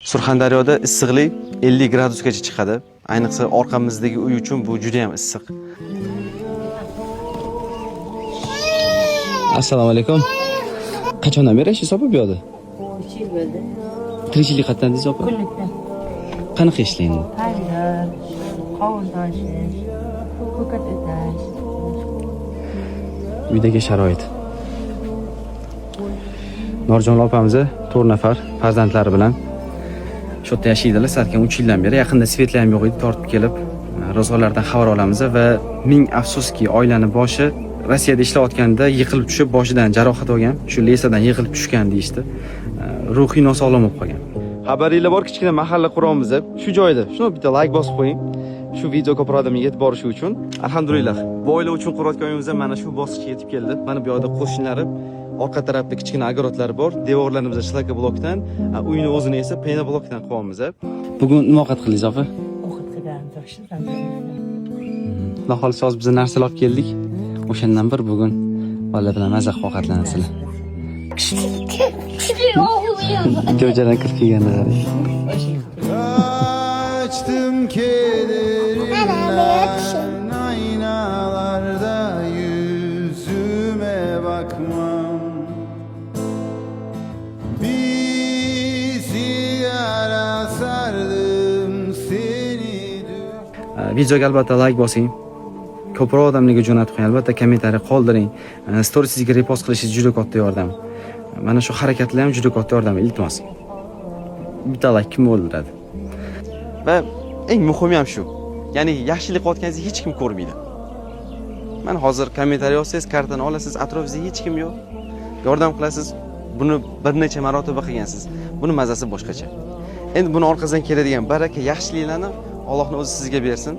Surxondaryoda issiqlik 50 gradusgacha chiqadi. Ayniqsa orqamizdagi uy uchun bu juda ham issiq. Assalomu alaykum. Qachondan beri yashaysiz opa bu yerda? 3 yil bo'ldi. Tirikchilik qayerdan deysiz opa? Kunlikdan. Qanaqa ishlaysiz? Tayyor, qovun tashish, ko'kat o'tash. Uydagi sharoit. Norjon opamiz 4 nafar farzandlari bilan shu yerda yashaydilar. Satgan 3 yildan beri. Yaqinda svetlar ham yo'q edi, tortib kelib ro'zg'orlardan xabar olamiz va ming afsuski oilani boshi Rossiyada ishlayotganda yiqilib tushib boshidan jarohat olgan, shu lesadan yiqilib tushgan deyishdi. Ruhiy nosog'lom bo'lib qolgan. Xabaringlar bor, kichkina mahalla quramiz shu joyda. Shuni bitta like bosib qo'ying. Shu video ko'proq odamga yetib borishi uchun. Alhamdulillah. Bu oila uchun qurayotgan uyimiz mana shu bosqichga yetib keldi. Mana bu yerda qo'shnilari, orqa tarafda kichkina огородlar bor. Devorlarimiz shlaka blokdan, uyni o'zini esa pena blokdan quramiz. Bugun nima ovqat qildingiz, opa? Ovqat qilgan joydan. Xudo xolisa hozir biz narsalar olib keldik. O'shandan bir bugun bola bilan maza ovqatlanasizlar. Jo'jadan kirib kelganlar. Açtım kederimden aynalarda yüzüme bakmam. Bir sigara sardım seni. Videoga albatta like bosing. Ko'proq odamlarga jo'natib qo'ying. Albatta kommentariy qoldiring. Storiesizga repost qilishingiz juda katta yordam. Mana shu harakatlar ham juda katta yordam, iltimos. Bitta like kim o'ldiradi? Va eng muhimi ham shu. Ya'ni yaxshilik qilayotganingizni hech kim ko'rmaydi. Mana hozir kommentariy yozsangiz, kartani olasiz, atrofingizda hech kim yo'q. Yordam qilasiz. Buni bir necha marotaba qilgansiz. Buni mazasi boshqacha. Endi buni orqasidan keladigan baraka, yaxshiliklarni Allohning o'zi sizga bersin.